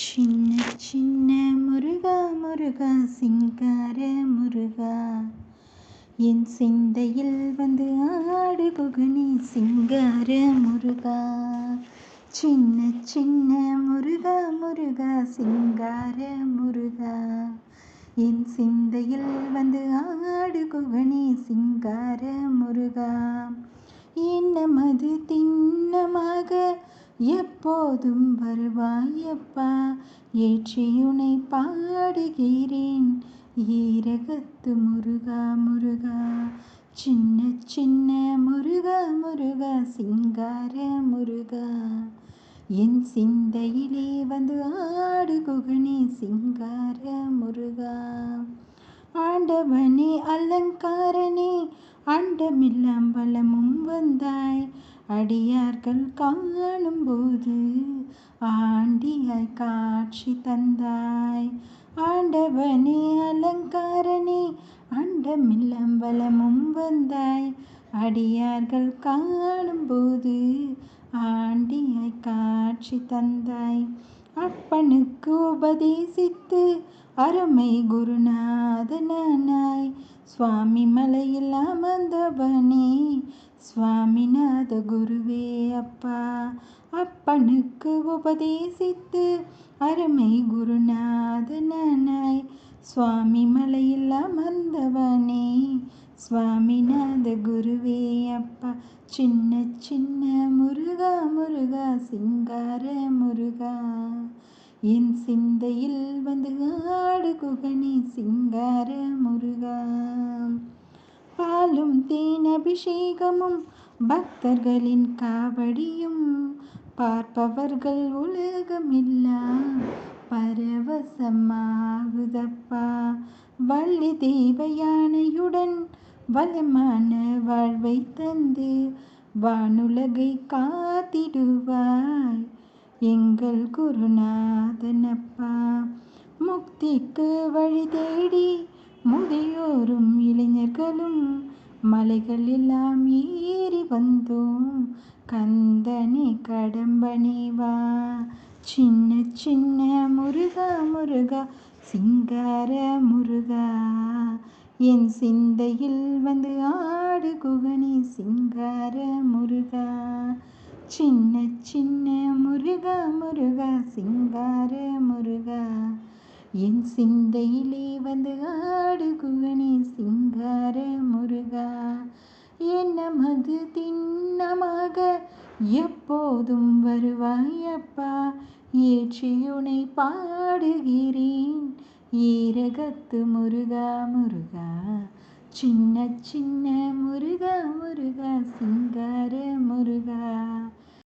சின்ன சின்ன முருகா முருகா சிங்கார முருகா, என் சிந்தையில் வந்து ஆடு குகனே சிங்கார முருகா. சின்ன சின்ன முருகா முருகா சிங்கார முருகா, என் சிந்தையில் வந்து ஆடு குகனே சிங்கார முருகா. என்னமது திண்ணமாக எப்போதும் வருவாயப்பா, ஏற்றியுனை பாடுகிறேன் ஈரகத்து முருகா முருகா. சின்ன சின்ன முருகா முருகா சிங்கார முருகா, என் சிந்தையிலே வந்து ஆடு குகனே சிங்கார முருகா. ஆண்டவனே அலங்காரனே அண்டமெல்லாம் வளமும் வந்தாய், அடியார்கள் காணும்போது ஆண்டியாய் காட்சி தந்தாய். ஆண்டவனே அலங்காரனே அண்டமெல்லாம் வளமும் வந்தாய், அடியார்கள் காணும்போது ஆண்டியாய் காட்சி தந்தாய். அப்பனுக்கு உபதேசித்து அருமை குருநாதனாய், சுவாமி மலையில் அமர்ந்தவனே சுவாமிநாத குருவே அப்பா. அப்பனுக்கு உபதேசித்து அருமை குருநாதனாய், சுவாமி மலையில் அமர்ந்தவனே சுவாமிநாத குருவே அப்பா. சின்ன சின்ன முருகா முருகா சிங்கார முருகா, என் சிந்தையில் வந்து ஆடு குகனே சிங்கார முருகா. பாலும் தேன் அபிஷேகமும் பக்தர்களின் காவடியும் பார்ப்பவர்கள் உலகமெல்லாம் பரவசமாகுதப்பா. வள்ளி தெய்வ யானையுடன் வளமான வாழ்வை தந்து வானுலகை காத்திடுவாய் எங்கள் குருநாதனப்பா. முக்திக்கு வழி தேடி முதியோரும் இளைஞர்களும் மலைகள் எல்லாம் ஏறி வந்தோம் கந்தனே கடம்பனே வா. சின்ன சின்ன முருகா முருகா சிங்கார முருகா, என் சிந்தையில் வந்து ஆடு குகனே சிங்கார முருகா. சின்ன சின்ன முருகா முருகா சிங்கார முருகா, என் சிந்தையிலே வந்து ஆடு குகனே சிங்கார முருகா. என்னமது திண்ணமாக எப்போதும் வருவாயப்பா, ஏற்றியுனை பாடுகிறேன் ஈரகத்து முருகா முருகா. சின்ன சின்ன முருகா